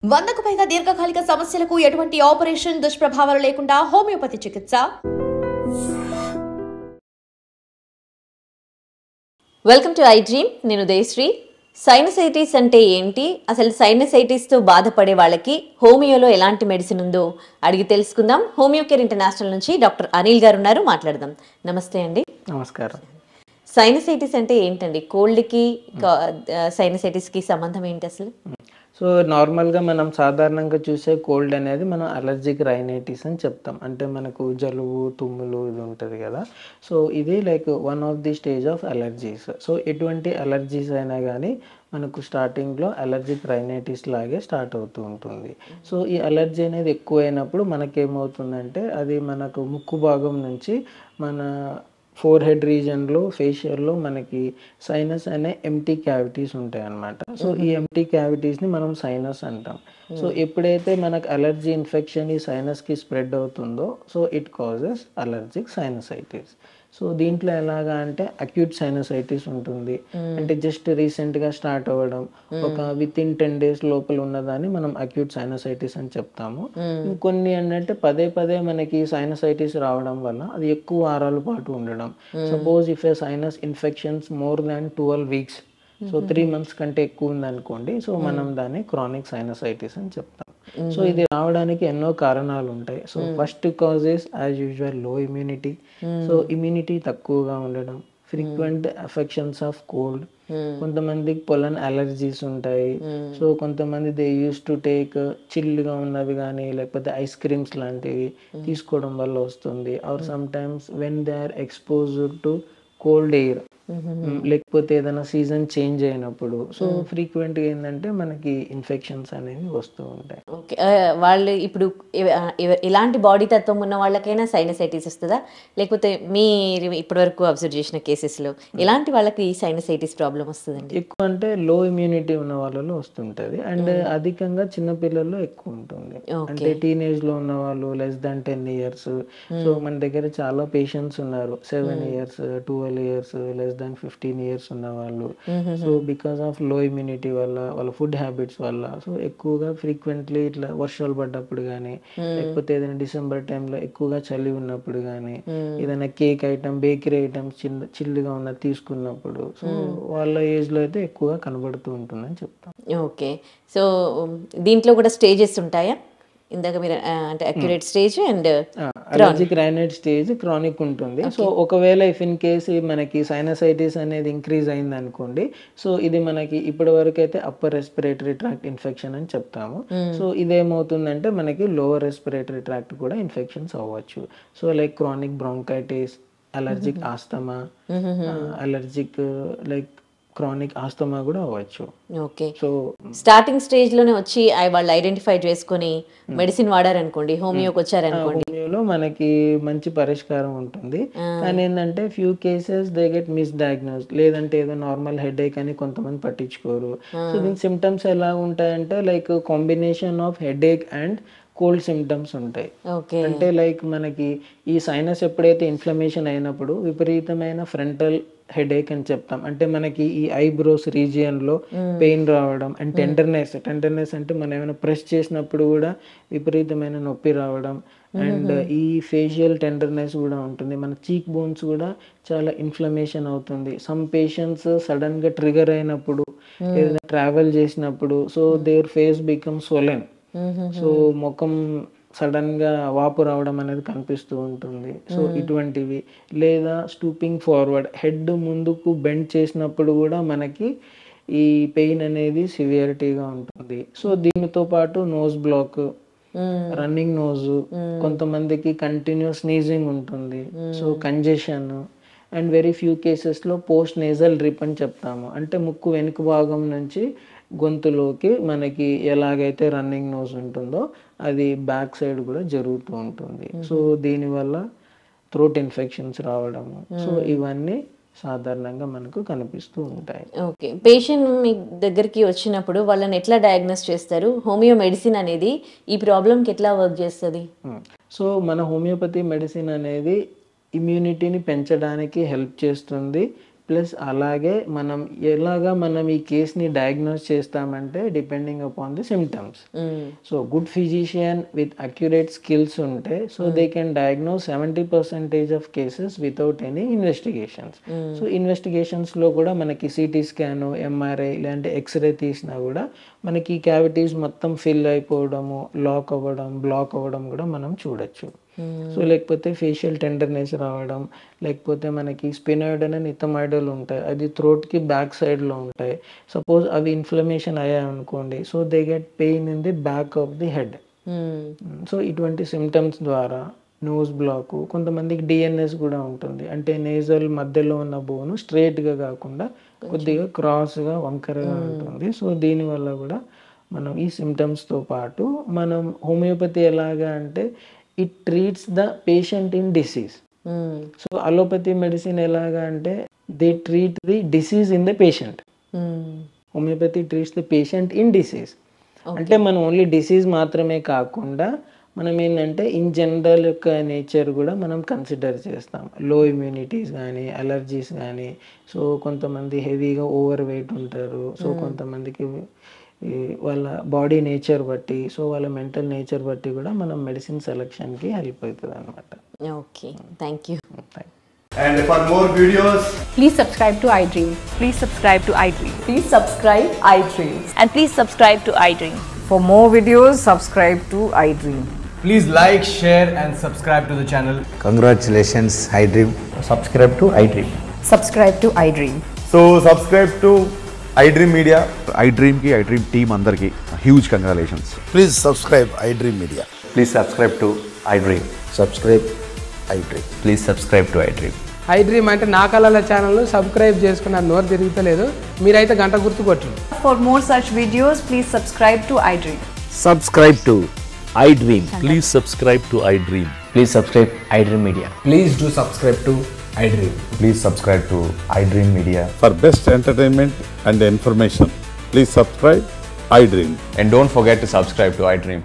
100కు పైగా దీర్ఘకాలిక సమస్యలకు ఎటువంటి ఆపరేషన్ దుష్ప్రభావాలు లేకుండా హోమియోపతి చికిత్స. Welcome to I dream. నేను ఉదయశ్రీ. సైనసైటిస్ అంటే ఏంటి, అసలు సైనసైటిస్తో బాధపడే వాళ్ళకి హోమియోలో ఎలాంటి మెడిసిన్ ఉందో అడిగి తెలుసుకుందాం. హోమియో కేర్ ఇంటర్నేషనల్ నుంచి డాక్టర్ అనిల్ గారు ఉన్నారు, మాట్లాడదాం. నమస్తే అండి. నమస్కారం. సైనసైటిస్ అంటే ఏంటండి? కోల్డ్కి సైనసైటిస్కి సంబంధం ఏంటి అసలు? సో నార్మల్గా మనం సాధారణంగా చూసే కోల్డ్ అనేది మనం అలర్జిక్ రైనైటిస్ అని చెప్తాం. అంటే మనకు జలుబు, తుమ్ములు ఇది ఉంటుంది కదా. సో ఇది like one of the stage of allergies. So ఎటువంటి అలర్జీస్ అయినా కానీ మనకు స్టార్టింగ్లో అలర్జిక్ రైనైటిస్ లాగే స్టార్ట్ అవుతూ ఉంటుంది. సో ఈ అలర్జీ అనేది ఎక్కువైనప్పుడు మనకేమవుతుందంటే అది మనకు ముక్కు భాగం నుంచి మన ఫోర్ హెడ్ రీజన్లో, ఫేషియల్లో మనకి సైనస్ అనే ఎంటీ క్యావిటీస్ ఉంటాయి అన్నమాట. సో ఈ ఎంటీ క్యావిటీస్ని మనం సైనస్ అంటాం. సో ఎప్పుడైతే మనకు అలర్జీ ఇన్ఫెక్షన్ ఈ సైనస్కి స్ప్రెడ్ అవుతుందో so it causes allergic sinusitis. So దీంట్లో ఎలాగా అంటే అక్యూట్ సైనసైటిస్ ఉంటుంది. అంటే జస్ట్ రీసెంట్గా స్టార్ట్ అవ్వడం, ఒక విత్ ఇన్ 10 days లోపల ఉన్నదాన్ని మనం అక్యూట్ సైనసైటిస్ అని చెప్తాము. ఇంకొన్ని ఏంటంటే పదే పదే మనకి సైనసైటిస్ రావడం వల్ల అది ఎక్కువ వారాల పాటు ఉండడం. Suppose if A sinus infections more than 12 weeks, so 3 months కంటే ఎక్కువ ఉందనుకోండి, సో మనం దాన్ని క్రానిక్ సైనసైటిస్ అని చెప్తాం. సో ఇది రావడానికి ఎన్నో కారణాలు ఉంటాయి. So first causes as usual low immunity. So immunity తక్కువగా ఉండడం, ఫ్రీక్వెంట్ అఫెక్షన్స్ ఆఫ్ కోల్డ్, కొంతమందికి పొలన్ అలర్జీస్ ఉంటాయి. సో కొంతమంది దే యూస్ టు టేక్ చిల్గా ఉన్నవి కానీ లేకపోతే ఐస్ క్రీమ్స్ లాంటివి తీసుకోవడం వల్ల వస్తుంది. Or some times when they are exposed to cold air, లేకపోతే ఏదైనా సీజన్ చేంజ్ అయినప్పుడు సో ఫ్రీక్వెంట్గా ఏంటంటే మనకి ఇన్ఫెక్షన్స్ అనేవి వస్తూ ఉంటాయి. ఓకే, వాళ్ళు ఇప్పుడు ఎలాంటి బాడీ తత్వం ఉన్న వాళ్ళకైనా సైనసైటిస్ వస్తుందా, లేకపోతే మీరు ఇప్పటివరకు అబ్జర్వ్ చేసిన కేసెస్లో ఎలాంటి వాళ్ళకి సైనసైటిస్ ప్రాబ్లం వస్తుందండి? ఎక్కువ అంటే లో ఇమ్యూనిటీ ఉన్న వాళ్ళలో వస్తుంటుంది, అండ్ అధికంగా చిన్నపిల్లల్లో ఎక్కువ ఉంటుంది. అంటే టీనేజ్లో ఉన్న వాళ్ళు లెస్ దాన్ 10 years. సో మన దగ్గర చాలా పేషెంట్స్ ఉన్నారు 7 years, 12 years, less than 15 years ఉన్న వాళ్ళు. సో బికాస్ ఆఫ్ లో ఇమ్యూనిటీ వల్ల, వాళ్ళ ఫుడ్ హ్యాబిట్స్ వల్ల సో ఎక్కువగా ఫ్రీక్వెంట్లీ ఇట్లా వర్షాలు పడ్డప్పుడు కానీ లేకపోతే ఏదైనా డిసెంబర్ టైంలో ఎక్కువగా చలి ఉన్నప్పుడు కానీ ఏదైనా కేక్ ఐటమ్, బేకరీ ఐటమ్స్ చిల్లుగా ఉన్నది తీసుకున్నప్పుడు సో వాళ్ళ ఏజ్లో అయితే ఎక్కువగా కనబడుతూ ఉంటుందని చెప్తాం. ఓకే, సో దీంట్లో కూడా స్టేజెస్ ఉంటాయా? ఇందాక మీరు అంటే accurate stage and allergic rhinitis stage, chronic ఉంటుంది. సో ఒకవేళ ఇఫ్ ఇన్ కేసు మనకి సైనసైటిస్ అనేది ఇంక్రీజ్ అయింది అనుకోండి, సో ఇది మనకి ఇప్పటి వరకు అయితే అప్పర్ రెస్పిరేటరీ ట్రాక్ట్ ఇన్ఫెక్షన్ అని చెప్తాము. సో ఇదేమవుతుందంటే మనకి లోవర్ రెస్పిరేటరీ ట్రాక్ట్ కూడా ఇన్ఫెక్షన్స్ అవ్వచ్చు. So like chronic bronchitis, allergic asthma, allergic like chronic asthma కూడా అవ్వచ్చు. ఓకే, సో స్టార్టింగ్ స్టేజ్ లోనే వచ్చి వాళ్ళు ఐడెంటిఫై చేసుకొని మెడిసిన్ వాడారనుకోండి, హోమియోకి వచ్చారనుకోండి, హోమియోలో మనకి మంచి పరిష్కారం ఉంటుంది. కానీ ఏంటంటే few cases they get miss diagnosed, లేదంటే ఏదో నార్మల్ హెడేక్ అని కొంతమంది పట్టించుకోరు. సో దీని సిమ్టమ్స్ ఎలా ఉంటాయంటే like combination of headache and cold symptoms ఉంటాయి. అంటే లైక్ మనకి ఈ సైనస్ ఎప్పుడైతే ఇన్ఫ్లమేషన్ అయినప్పుడు విపరీతమైన ఫ్రంటల్ హెడేక్ అని చెప్తాం. అంటే మనకి ఈ ఐబ్రోస్ రీజియన్లో పెయిన్ రావడం అండ్ టెండర్నెస్ అంటే మనం ఏమైనా ప్రెస్ చేసినప్పుడు కూడా విపరీతమైన నొప్పి రావడం, అండ్ ఈ ఫేషియల్ టెండర్నెస్ కూడా ఉంటుంది. మన చీక్ బోన్స్ కూడా చాలా ఇన్ఫ్లమేషన్ అవుతుంది. సమ్ పేషెంట్స్ సడన్గా ట్రిగర్ అయినప్పుడు, ఏదైనా ట్రావెల్ చేసినప్పుడు so their face become swollen. So ముఖం సడన్ గా వాపు రావడం అనేది కనిపిస్తూ ఉంటుంది. సో ఇటువంటివి, లేదా స్టూపింగ్ ఫార్వర్డ్, హెడ్ ముందుకు బెండ్ చేసినప్పుడు కూడా మనకి ఈ పెయిన్ అనేది సివియరిటీగా ఉంటుంది. సో దీనితో పాటు నోస్ బ్లాక్, రన్నింగ్ నోజ్, కొంతమందికి కంటిన్యూస్ స్నీజింగ్ ఉంటుంది. So congestion, and very few కేసెస్లో పోస్ట్ నేజల్ డ్రిప్ అని చెప్తాము. అంటే ముక్కు వెనుక భాగం నుంచి గొంతులోకి మనకి ఎలాగైతే రన్నింగ్ నోస్ ఉంటుందో అది బ్యాక్ సైడ్ కూడా జరుగుతూ ఉంటుంది. సో దీనివల్ల థ్రోట్ ఇన్ఫెక్షన్స్ రావడము, సో ఇవన్నీ సాధారణంగా మనకు కనిపిస్తూ ఉంటాయి. ఓకే, పేషెంట్ మీ దగ్గరికి వచ్చినప్పుడు వాళ్ళని ఎట్లా డయాగ్నోస్ చేస్తారు? హోమియో మెడిసిన్ అనేది ఈ ప్రాబ్లంకి ఎట్లా వర్క్ చేస్తుంది? సో మన హోమియోపతి మెడిసిన్ అనేది ఇమ్యూనిటీని పెంచడానికి హెల్ప్ చేస్తుంది, ప్లస్ అలాగే మనం ఎలాగా మనం ఈ కేస్ని డయాగ్నోస్ చేస్తామంటే depending upon the symptoms. So good physician with accurate skills ఉంటే so they can diagnose 70% of cases without any investigations. So ఇన్వెస్టిగేషన్స్లో కూడా మనకి సిటీ స్కాన్, ఎంఆర్ఐ ఇలాంటి ఎక్స్రే తీసినా కూడా మనకి క్యావిటీస్ మొత్తం ఫిల్ అయిపోవడము, లాక్ అవ్వడం, బ్లాక్ అవ్వడం కూడా మనం చూడొచ్చు. సో లేకపోతే ఫేషియల్ టెండర్నెస్ రావడం, లేకపోతే మనకి స్పినాయిడ్ అండ్ ఇథమాయిడల్ ఉంటాయి, అది థ్రోట్కి బ్యాక్ సైడ్లో ఉంటాయి. సపోజ్ అవి ఇన్ఫ్లమేషన్ అయ్యాయి అనుకోండి, so they get pain in the back of the head. So ఇటువంటి సిమ్టమ్స్ ద్వారా నోస్ బ్లాక్, కొంతమందికి డిఎన్ఎస్ కూడా ఉంటుంది, అంటే నేజల్ మధ్యలో ఉన్న బోను స్ట్రైట్గా కాకుండా కొద్దిగా క్రాస్గా వంకరగా ఉంటుంది. సో దీనివల్ల కూడా మనం ఈ సిమ్టమ్స్తో పాటు మనం హోమియోపతి ఎలాగా అంటే it treats the patient in disease. So allopathy medicine ఎలాగా అంటే they treat the disease in the patient. Homeopathy treats the patient in disease. అంటే మనం ఓన్లీ డిసీజ్ మాత్రమే కాకుండా మనం ఏంటంటే ఇన్ జనరల్ యొక్క నేచర్ కూడా మనం కన్సిడర్ చేస్తాం. లో ఇమ్యూనిటీస్ కానీ, అలర్జీస్ కానీ, సో కొంతమంది హెవీగా ఓవర్ వెయిట్ ఉంటారు, సో కొంతమందికి వాళ్ళ బాడీ నేచర్ బట్టి, సో వాళ్ళ మెంటల్ నేచర్ బట్టి కూడా మనం మెడిసిన్ సెలెక్షన్కి హెల్ప్ అవుతుంది అనమాట. Okay, thank you. And for more videos, please subscribe to iDream. Please subscribe to iDream. Please subscribe iDream. And please subscribe to iDream. For more videos, subscribe to iDream. please like, share and subscribe to the channel. Congratulations, iDream. Subscribe to iDream. Subscribe to iDream. So subscribe to iDream Media. iDream ki iDream team andarki huge congratulations. Please subscribe iDream Media. Please subscribe to iDream. Subscribe iDream. Please subscribe to iDream. iDream అంటే నా కళల channel subscribe చేసుకున్న నోరు తిరుగుతలేదు, మీరైతే గంట గుర్తు కొట్టండి. For more such videos, please subscribe to iDream. Subscribe to iDream. Please subscribe to iDream. Please subscribe iDream Media. Please do subscribe to iDream. Please subscribe to iDream Media. For best entertainment and information, please subscribe iDream. And don't forget to subscribe to iDream.